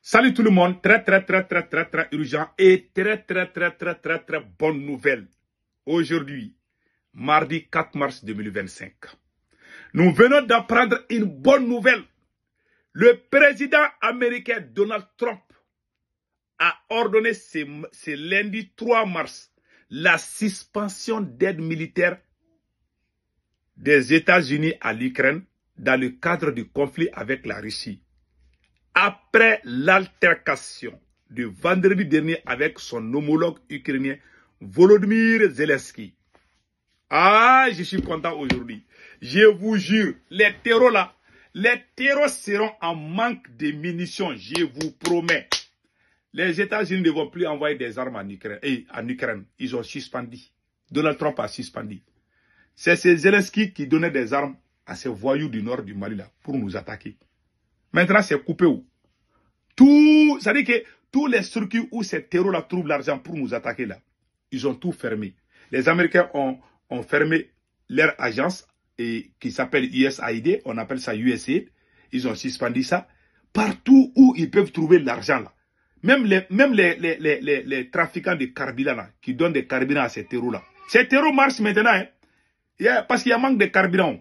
Salut tout le monde, très urgent et très bonne nouvelle. Aujourd'hui, mardi 4 mars 2025, nous venons d'apprendre une bonne nouvelle. Le président américain Donald Trump a ordonné ce lundi 3 mars la suspension d'aide militaire des États-Unis à l'Ukraine dans le cadre du conflit avec la Russie. Après l'altercation de vendredi dernier avec son homologue ukrainien Volodymyr Zelensky. Ah, je suis content aujourd'hui. Je vous jure, les terreaux seront en manque de munitions, je vous promets. Les États-Unis ne vont plus envoyer des armes en Ukraine. Ils ont suspendu. Donald Trump a suspendu. C'est Zelensky qui donnait des armes à ces voyous du nord du Mali là pour nous attaquer. Maintenant, c'est coupé où? Ça veut dire que tous les circuits où ces terreaux-là trouvent l'argent pour nous attaquer là, ils ont tout fermé. Les Américains ont fermé leur agence qui s'appelle USAID, on appelle ça USAID. Ils ont suspendu ça. Partout où ils peuvent trouver l'argent là. Même les trafiquants de carburant là, qui donnent des carburants à ces terreaux-là. Ces terreaux marchent maintenant, hein, parce qu'il y a manque de carburant.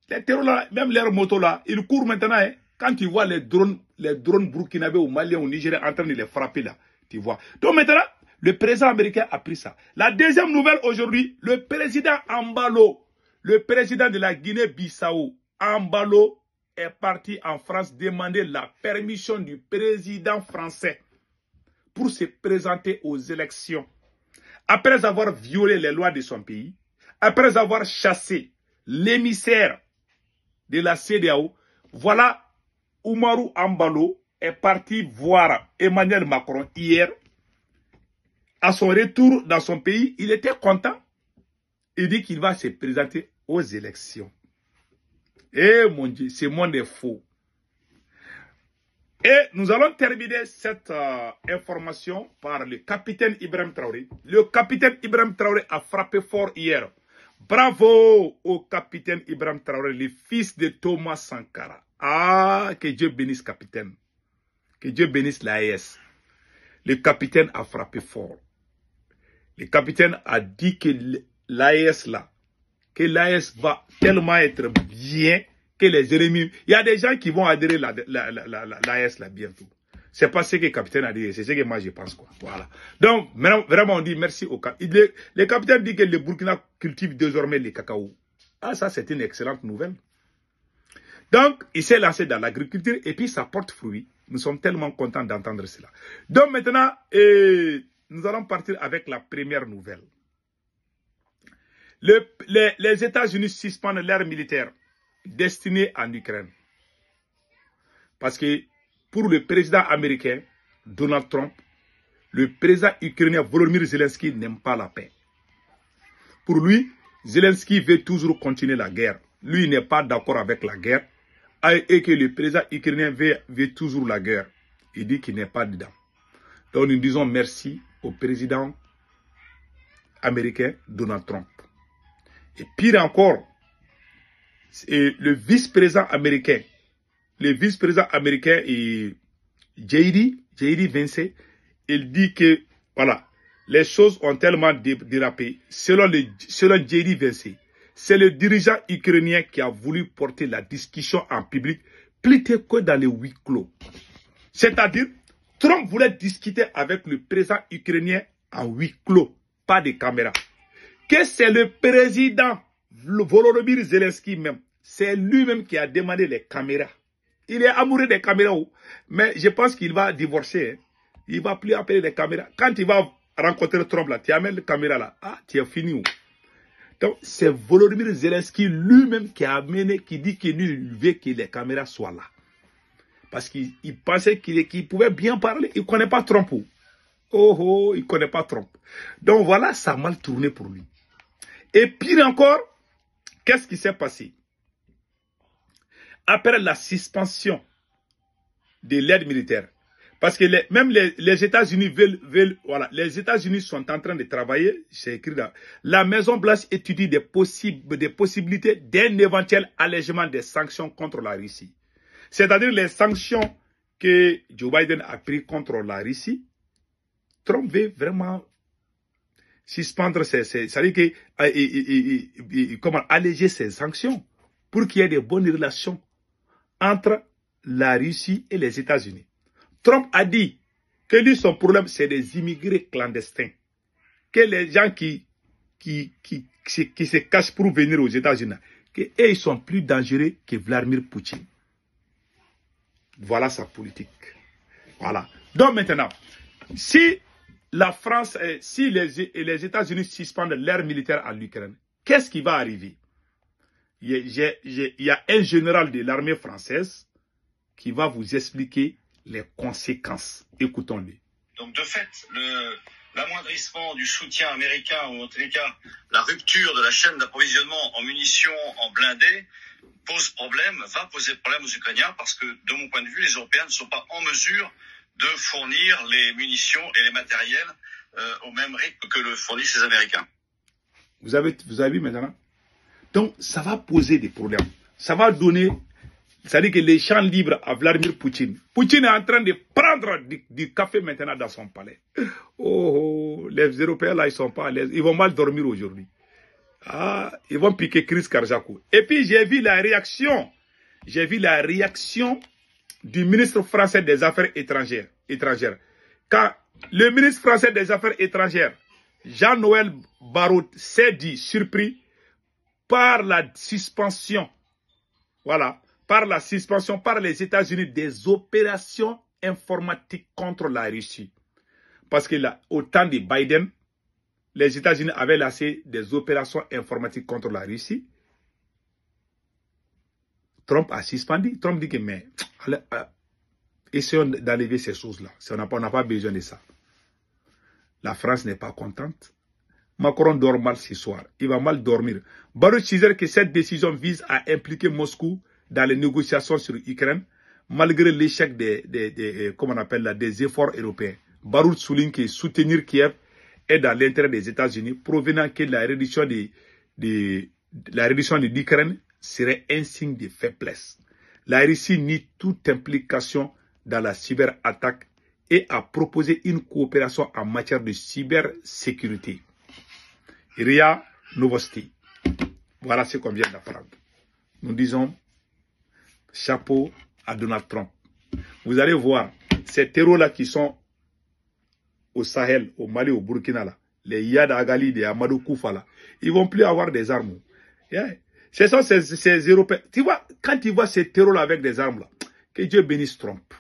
Les terreaux là, même leurs motos là, ils courent maintenant, hein. Quand tu vois les drones burkinabés ou maliens ou nigériens en train de les frapper là, tu vois. Donc maintenant, le président américain a pris ça. La deuxième nouvelle aujourd'hui, le président Embalo, le président de la Guinée-Bissau, Embalo, est parti en France demander la permission du président français pour se présenter aux élections. Après avoir violé les lois de son pays, après avoir chassé l'émissaire de la CEDEAO, voilà, Oumarou Embalo est parti voir Emmanuel Macron hier. À son retour dans son pays, il était content. Il dit qu'il va se présenter aux élections. Eh mon Dieu, ce monde est faux. Et nous allons terminer cette information par le capitaine Ibrahim Traoré. Le capitaine Ibrahim Traoré a frappé fort hier. Bravo au capitaine Ibrahim Traoré, le fils de Thomas Sankara. Ah, que Dieu bénisse capitaine. Que Dieu bénisse l'AES. Le capitaine a frappé fort. Le capitaine a dit que l'AES là, que l'AES va tellement être bien que les ennemis... Il y a des gens qui vont adhérer à l'AES là bientôt. C'est pas ce que le capitaine a dit, c'est ce que moi je pense, quoi. Voilà. Donc, vraiment, on dit merci au capitaine. Le capitaine dit que le Burkina cultive désormais le cacao. Ah, ça, c'est une excellente nouvelle. Donc, il s'est lancé dans l'agriculture et puis ça porte fruit. Nous sommes tellement contents d'entendre cela. Donc maintenant, nous allons partir avec la première nouvelle. Les États-Unis suspendent l'aide militaire destinée en Ukraine. Parce que pour le président américain, Donald Trump, le président ukrainien Volodymyr Zelensky n'aime pas la paix. Pour lui, Zelensky veut toujours continuer la guerre. Lui n'est pas d'accord avec la guerre. Et que le président ukrainien veut toujours la guerre. Il dit qu'il n'est pas dedans. Donc nous disons merci au président américain Donald Trump. Et pire encore, le vice-président américain, J.D. Vance, il dit que voilà, les choses ont tellement dérapé. Selon J.D. Vance, c'est le dirigeant ukrainien qui a voulu porter la discussion en public plutôt que dans les huis clos. C'est-à-dire, Trump voulait discuter avec le président ukrainien en huis clos, pas de caméra. Que c'est le président Volodymyr Zelensky même, c'est lui-même qui a demandé les caméras. Il est amoureux des caméras, mais je pense qu'il va divorcer. Hein. Il ne va plus appeler les caméras. Quand il va rencontrer Trump là, tu amènes les caméras là, ah, tu es fini. Donc, c'est Volodymyr Zelensky lui-même qui a amené, qui dit qu'il veut que les caméras soient là. Parce qu'il pensait qu'il pouvait bien parler. Il ne connaît pas Trump. Oh, il ne connaît pas Trump. Donc voilà, ça a mal tourné pour lui. Et pire encore, qu'est-ce qui s'est passé? Après la suspension de l'aide militaire, parce que même les États-Unis voilà, les États-Unis sont en train de travailler, c'est écrit là, la Maison-Blanche étudie des possibilités d'un éventuel allègement des sanctions contre la Russie. C'est-à-dire les sanctions que Joe Biden a pris contre la Russie, Trump veut vraiment suspendre c'est-à-dire que, comment alléger ses sanctions pour qu'il y ait de bonnes relations entre la Russie et les États-Unis. Trump a dit que lui, son problème, c'est des immigrés clandestins. Que les gens qui se cachent pour venir aux États-Unis, qu'ils sont plus dangereux que Vladimir Poutine. Voilà sa politique. Voilà. Donc maintenant, si la France, si les États-Unis suspendent l'aide militaire à l'Ukraine, qu'est-ce qui va arriver? Il y a un général de l'armée française qui va vous expliquer les conséquences. Écoutons-le. Donc de fait, l'amoindrissement du soutien américain, ou en tous les cas la rupture de la chaîne d'approvisionnement en munitions, en blindés, va poser problème aux Ukrainiens parce que, de mon point de vue, les Européens ne sont pas en mesure de fournir les munitions et les matériels au même rythme que le fournissent les Américains. Vous avez vu maintenant? Donc, ça va poser des problèmes. Ça va donner, c'est-à-dire que les champs libres à Vladimir Poutine. Poutine est en train de prendre du café maintenant dans son palais. Oh, les Européens là, ils sont pas à l'aise. Ils vont mal dormir aujourd'hui. Ah, ils vont piquer crise cardiaque. Et puis, j'ai vu la réaction du ministre français des Affaires étrangères. Quand le ministre français des Affaires étrangères, Jean-Noël Barrot, s'est dit surpris par la suspension, voilà, par les États-Unis des opérations informatiques contre la Russie. Parce que là, au temps de Biden, les États-Unis avaient lancé des opérations informatiques contre la Russie. Trump a suspendu. Trump dit que, mais, essayons d'enlever ces choses-là. On n'a pas besoin de ça. La France n'est pas contente. Macron dort mal ce soir. Il va mal dormir. Baruch disait que cette décision vise à impliquer Moscou dans les négociations sur l'Ukraine, malgré l'échec des efforts européens. Baruch souligne que soutenir Kiev est dans l'intérêt des États-Unis, provenant que la réduction de l'Ukraine serait un signe de faiblesse. La Russie nie toute implication dans la cyberattaque et a proposé une coopération en matière de cybersécurité. RIA Novosti. Voilà ce qu'on vient d'apprendre. Nous disons chapeau à Donald Trump. Vous allez voir, ces terreaux-là qui sont au Sahel, au Mali, au Burkina, là, les Yad Agali, les Amadou Koufa, là, ils ne vont plus avoir des armes. Yeah. Ce sont ces Européens. Tu vois, quand tu vois ces terreaux-là avec des armes, là, que Dieu bénisse Trump.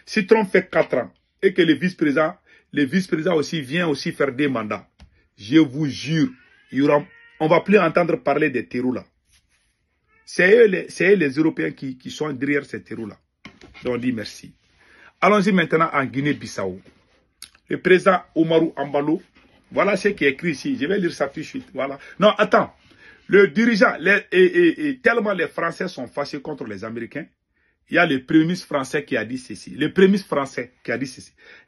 Si Trump fait 4 ans et que le vice-président aussi vient aussi faire des mandats, je vous jure, on ne va plus entendre parler des terreaux-là. C'est eux les Européens qui sont derrière ces terreaux-là. Donc on dit merci. Allons-y maintenant en Guinée-Bissau. Le président Oumarou Ambalo, voilà ce qui est écrit ici. Je vais lire ça tout de suite. Voilà. Non, attends. Le dirigeant, tellement les Français sont fâchés contre les Américains, il y a le premier ministre français qui a dit ceci.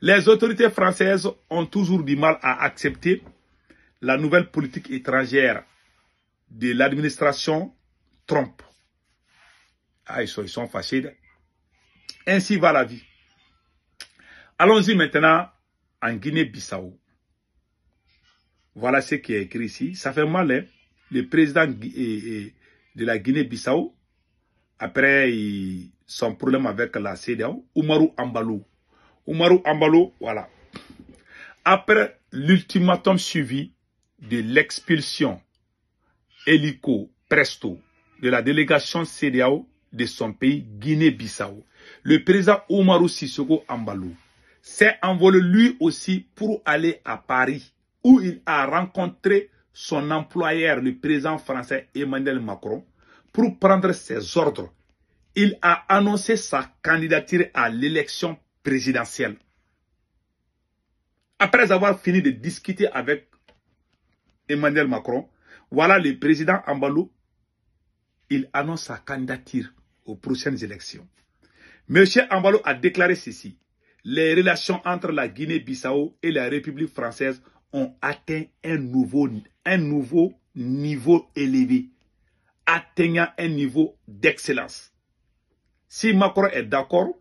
Les autorités françaises ont toujours du mal à accepter la nouvelle politique étrangère de l'administration Trump. Ah, ils sont fâchés. Ainsi va la vie. Allons-y maintenant en Guinée-Bissau. Voilà ce qui est écrit ici. Ça fait mal, hein? Le président de la Guinée-Bissau, après son problème avec la CEDEAO, Oumarou Ambalo. Voilà. Après l'ultimatum suivi de l'expulsion hélico presto de la délégation CEDEAO de son pays Guinée-Bissau, le président Oumarou Sissoko Ambalo s'est envolé lui aussi pour aller à Paris, où il a rencontré son employeur, le président français Emmanuel Macron, pour prendre ses ordres. Il a annoncé sa candidature à l'élection présidentielle. Après avoir fini de discuter avec Emmanuel Macron, voilà le président Ambalo, il annonce sa candidature aux prochaines élections. Monsieur Ambalo a déclaré ceci: les relations entre la Guinée-Bissau et la République française ont atteint un nouveau niveau élevé, atteignant un niveau d'excellence. Si Macron est d'accord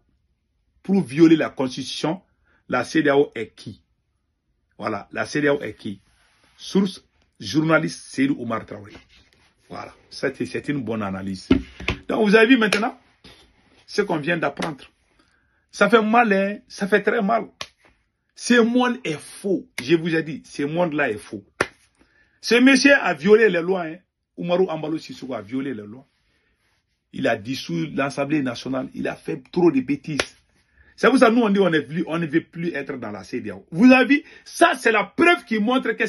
pour violer la constitution, la CEDEAO est qui? Voilà, la CEDEAO est qui? Source, journaliste Seydou Oumar Traoré. Voilà, c'est une bonne analyse. Donc vous avez vu maintenant ce qu'on vient d'apprendre. Ça fait mal, hein? Ça fait très mal. Ce monde est faux. Je vous ai dit, ce monde-là est faux. Ce monsieur a violé les lois. Hein? Oumarou Ambalo Sissoko a violé les lois. Il a dissous l'Assemblée nationale. Il a fait trop de bêtises. C'est pour ça que nous, on dit on ne veut plus être dans la CEDEAO. Vous avez vu, ça c'est la preuve qui montre que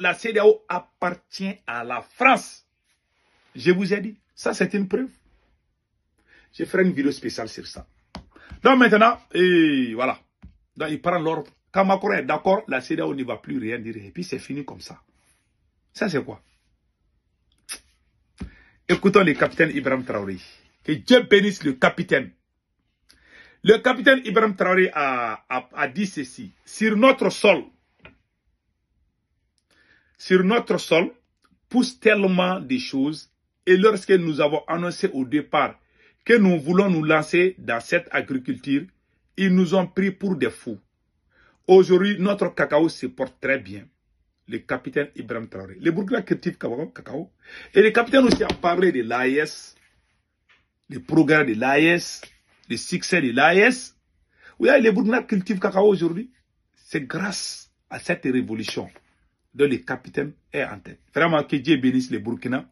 la CEDEAO appartient à la France. Je vous ai dit, ça c'est une preuve. Je ferai une vidéo spéciale sur ça. Donc maintenant, et voilà. Donc il prend l'ordre. Quand Macron est d'accord, la CEDEAO ne va plus rien dire. Et puis c'est fini comme ça. Ça c'est quoi? Écoutons le capitaine Ibrahim Traoré. Que Dieu bénisse le capitaine. Le capitaine Ibrahim Traoré a dit ceci. Sur notre sol poussent tellement de choses. Et lorsque nous avons annoncé au départ que nous voulons nous lancer dans cette agriculture, ils nous ont pris pour des fous. Aujourd'hui, notre cacao se porte très bien. Le capitaine Ibrahim Traoré. Le Burkina critique cacao. Et le capitaine aussi a parlé de l'AES, le programme de l'AES, le succès de l'AES. Oui, le Burkina cultive cacao aujourd'hui. C'est grâce à cette révolution dont le capitaine est en tête. Vraiment, que Dieu bénisse le Burkina,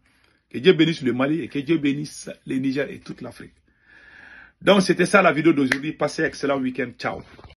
que Dieu bénisse le Mali et que Dieu bénisse le Niger et toute l'Afrique. Donc, c'était ça la vidéo d'aujourd'hui. Passez un excellent week-end. Ciao.